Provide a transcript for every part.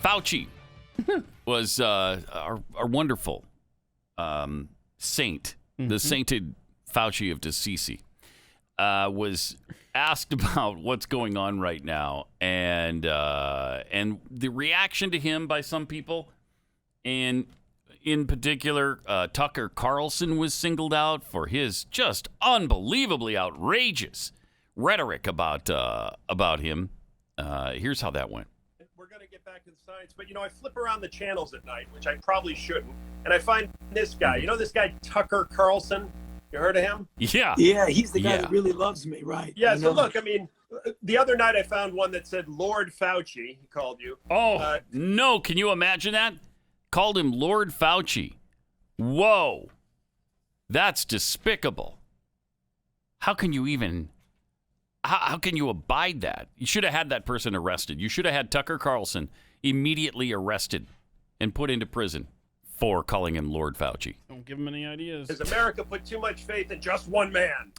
Fauci was our wonderful saint, the sainted Fauci of Assisi, was asked about what's going on right now and the reaction to him by some people. And in particular, Tucker Carlson was singled out for his just unbelievably outrageous rhetoric about him. Here's how that went. We're going to get back to the science, but I flip around the channels at night, which I probably shouldn't, and I find this guy. This guy Tucker Carlson. You heard of him? Yeah. Yeah, he's the guy that really loves me, right? Yeah. So look, the other night I found one that said Lord Fauci. He called you. Oh no! Can you imagine that? Called him Lord Fauci. Whoa, that's despicable. How can you even? How can you abide that? You should have had that person arrested. You should have had Tucker Carlson immediately arrested and put into prison for calling him Lord Fauci. Don't give him any ideas. Has America put too much faith in just one man?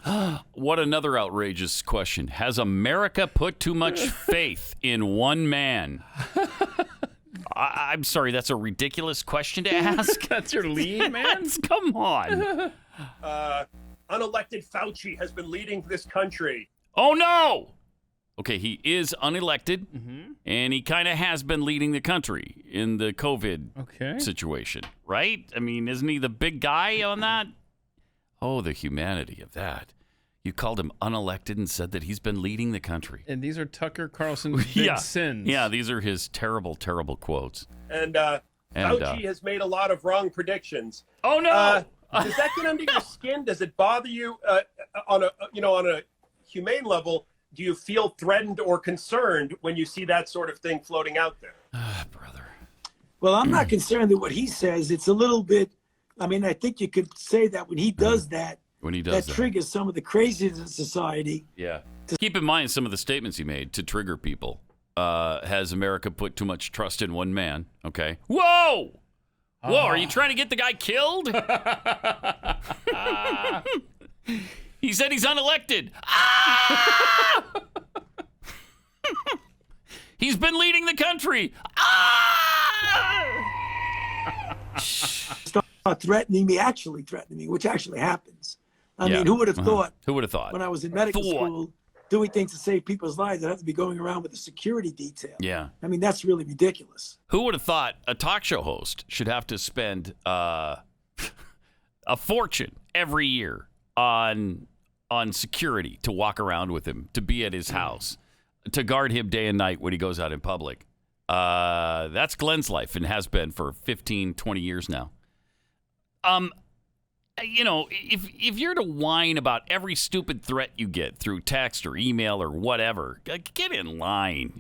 What another outrageous question. Has America put too much faith in one man? I'm sorry, that's a ridiculous question to ask. That's your lead, man? Come on. Unelected Fauci has been leading this country. Oh, no! Okay, he is unelected, and he kind of has been leading the country in the COVID situation, right? I mean, isn't he the big guy on that? Oh, the humanity of that. You called him unelected and said that he's been leading the country. And these are Tucker Carlson's big sins. Yeah, these are his terrible, terrible quotes. And Fauci has made a lot of wrong predictions. Oh, no! Does that get under your skin? Does it bother you on a humane level? Do you feel threatened or concerned when you see that sort of thing floating out there? Brother. Well, I'm not concerned with what he says. It's a little bit, I think you could say that when he does that, that triggers some of the craziness in society. Yeah. Keep in mind some of the statements he made to trigger people. Has America put too much trust in one man? Okay. Whoa! Whoa, are you trying to get the guy killed? He said he's unelected. Ah! He's been leading the country. Ah! Start threatening me, which actually happens. I mean, who would have thought? Who would have thought? When I was in medical school, doing things to save people's lives, I'd have to be going around with a security detail. Yeah. I mean, that's really ridiculous. Who would have thought a talk show host should have to spend a fortune every year on security to walk around with him, to be at his house, to guard him day and night when he goes out in public? That's Glenn's life and has been for 15, 20 years now. If you're to whine about every stupid threat you get through text or email or whatever, get in line.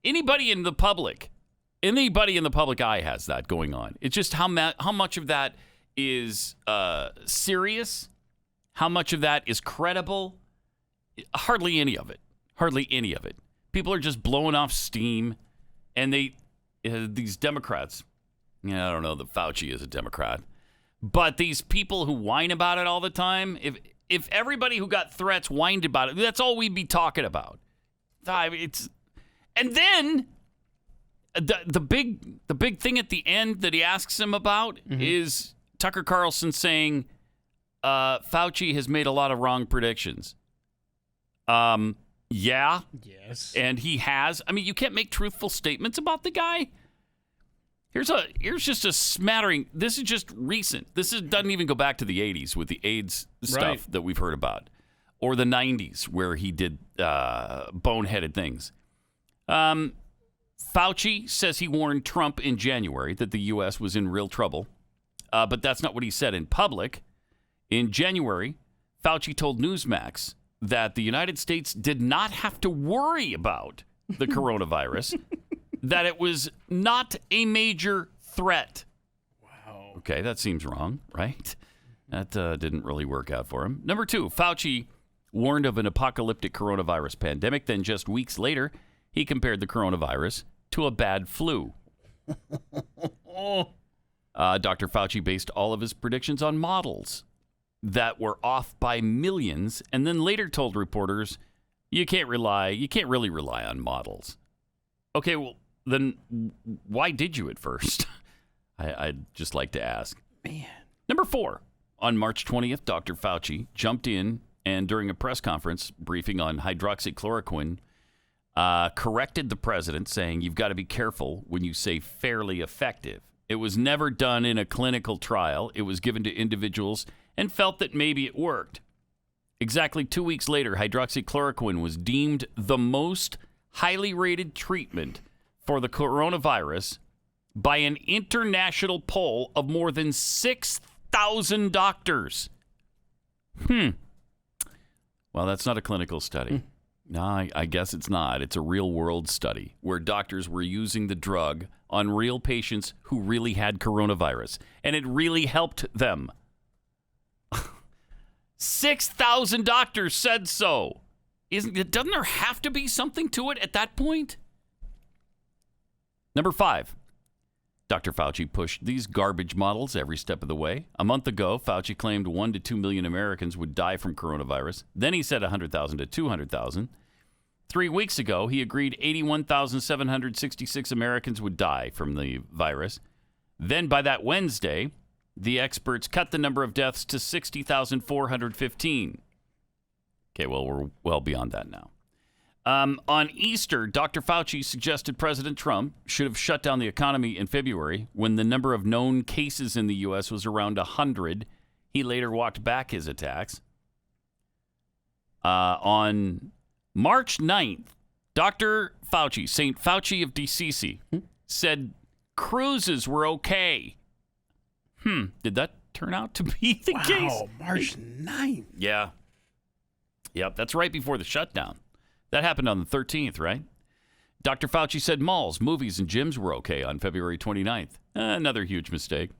Anybody in the public eye has that going on. It's just how much of that is serious, how much of that is credible. Hardly any of it. People are just blowing off steam, and these Democrats. I don't know that Fauci is a Democrat. But these people who whine about it all the time, if everybody who got threats whined about it, that's all we'd be talking about. And then the big thing at the end that he asks him about is Tucker Carlson saying Fauci has made a lot of wrong predictions. Yeah. Yes. And he has. I mean, you can't make truthful statements about the guy. Here's just a smattering. This is just recent. Doesn't even go back to the 80s with the AIDS stuff that we've heard about, or the 90s where he did boneheaded things. Fauci says he warned Trump in January that the U.S. was in real trouble, but that's not what he said in public. In January, Fauci told Newsmax that the United States did not have to worry about the coronavirus. That it was not a major threat. Wow. Okay, that seems wrong, right? That didn't really work out for him. Number two, Fauci warned of an apocalyptic coronavirus pandemic. Then just weeks later, he compared the coronavirus to a bad flu. Dr. Fauci based all of his predictions on models that were off by millions, and then later told reporters, you can't really rely on models. Okay, well, then why did you at first? I'd just like to ask. Man. Number 4. On March 20th, Dr. Fauci jumped in and during a press conference briefing on hydroxychloroquine, corrected the president, saying, you've got to be careful when you say fairly effective. It was never done in a clinical trial. It was given to individuals and felt that maybe it worked. Exactly 2 weeks later, hydroxychloroquine was deemed the most highly rated treatment for the coronavirus by an international poll of more than 6,000 doctors. Well, that's not a clinical study. No, I guess it's not. It's a real-world study where doctors were using the drug on real patients who really had coronavirus, and it really helped them. 6,000 doctors said so. Doesn't there have to be something to it at that point? Number 5. Dr. Fauci pushed these garbage models every step of the way. A month ago, Fauci claimed 1 to 2 million Americans would die from coronavirus. Then he said 100,000 to 200,000. 3 weeks ago, he agreed 81,766 Americans would die from the virus. Then by that Wednesday, the experts cut the number of deaths to 60,415. Okay, well, we're well beyond that now. On Easter, Dr. Fauci suggested President Trump should have shut down the economy in February when the number of known cases in the U.S. was around 100. He later walked back his attacks. On March 9th, Dr. Fauci, St. Fauci of DCC, said cruises were okay. Did that turn out to be the case? Wow, March 9th. Yeah. Yep, that's right before the shutdown. That happened on the 13th, right? Dr. Fauci said malls, movies, and gyms were okay on February 29th. Another huge mistake.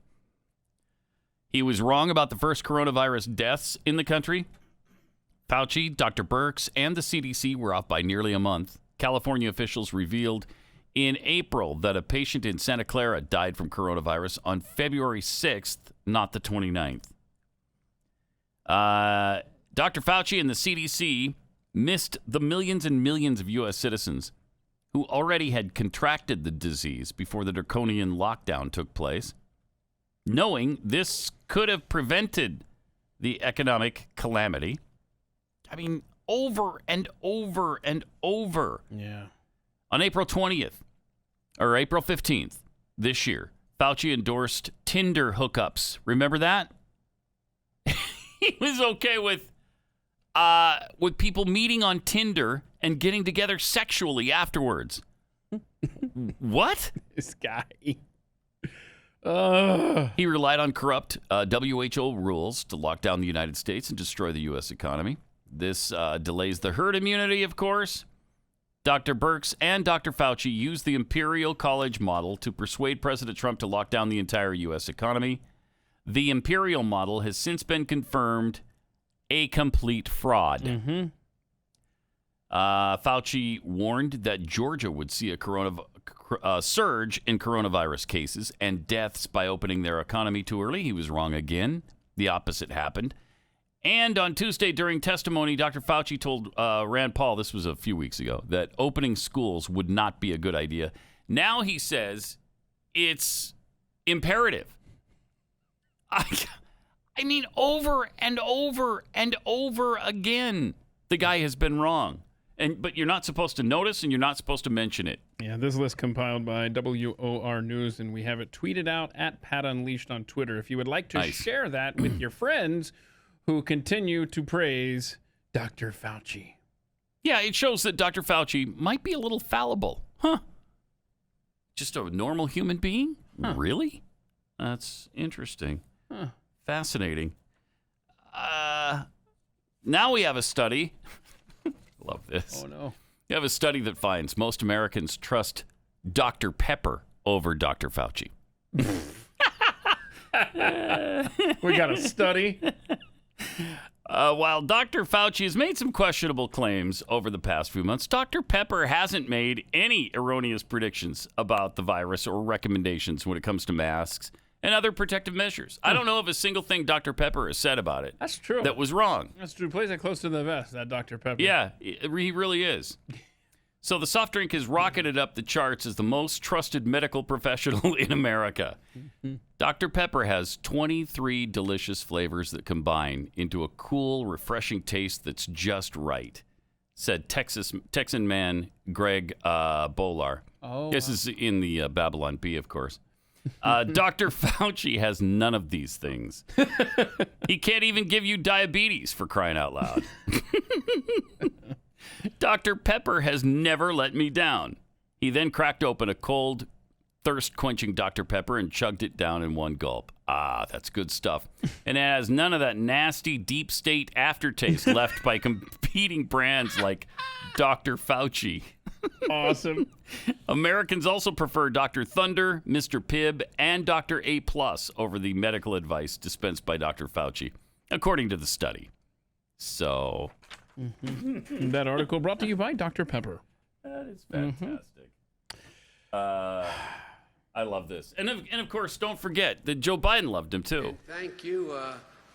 He was wrong about the first coronavirus deaths in the country. Fauci, Dr. Birx, and the CDC were off by nearly a month. California officials revealed in April that a patient in Santa Clara died from coronavirus on February 6th, not the 29th. Dr. Fauci and the CDC missed the millions and millions of U.S. citizens who already had contracted the disease before the draconian lockdown took place, knowing this could have prevented the economic calamity. I mean, over and over and over. Yeah. On April 20th, or April 15th this year, Fauci endorsed Tinder hookups. Remember that? He was okay with people meeting on Tinder and getting together sexually afterwards. What? This guy. He relied on corrupt WHO rules to lock down the United States and destroy the U.S. economy. This delays the herd immunity, of course. Dr. Birx and Dr. Fauci used the Imperial College model to persuade President Trump to lock down the entire U.S. economy. The Imperial model has since been confirmed a complete fraud. Fauci warned that Georgia would see a surge in coronavirus cases and deaths by opening their economy too early. He was wrong again. The opposite happened. And on Tuesday during testimony, Dr. Fauci told Rand Paul, this was a few weeks ago, that opening schools would not be a good idea. Now he says it's imperative. I mean, over and over and over again, the guy has been wrong. But you're not supposed to notice and you're not supposed to mention it. Yeah, this list compiled by WOR News, and we have it tweeted out at Pat Unleashed on Twitter. If you would like to share that with your friends who continue to praise Dr. Fauci. Yeah, it shows that Dr. Fauci might be a little fallible. Huh. Just a normal human being? Huh. Really? That's interesting. Huh. Fascinating. Now we have a study. Love this. Oh, no. You have a study that finds most Americans trust Dr. Pepper over Dr. Fauci. We got a study. While Dr. Fauci has made some questionable claims over the past few months, Dr. Pepper hasn't made any erroneous predictions about the virus or recommendations when it comes to masks and other protective measures. I don't know of a single thing Dr. Pepper has said about it. That's true. That was wrong. That's true. Plays it close to the vest, that Dr. Pepper. Yeah, he really is. So the soft drink has rocketed up the charts as the most trusted medical professional in America. Dr. Pepper has 23 delicious flavors that combine into a cool, refreshing taste that's just right, said Texan man Greg Bolar. Oh, this is in the Babylon Bee, of course. Dr. Fauci has none of these things. He can't even give you diabetes, for crying out loud. Dr. Pepper has never let me down. He then cracked open a cold, thirst-quenching Dr. Pepper and chugged it down in one gulp. Ah, that's good stuff. And it has none of that nasty deep state aftertaste left by competing brands like Dr. Fauci. Awesome. Americans also prefer Dr. Thunder, Mr. Pibb, and Dr. A+ over the medical advice dispensed by Dr. Fauci, according to the study. So... That article brought to you by Dr. Pepper. That is fantastic. I love this. And of course, don't forget that Joe Biden loved him, too. And thank you,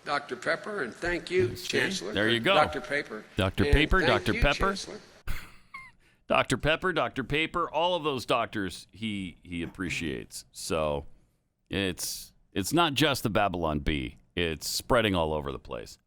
Dr. Pepper, and thank you, Chancellor. There you go. Dr. Paper. Dr. Paper, Dr. Pepper. Dr. Pepper, Dr. Paper, all of those doctors he appreciates. So it's not just the Babylon Bee. It's spreading all over the place.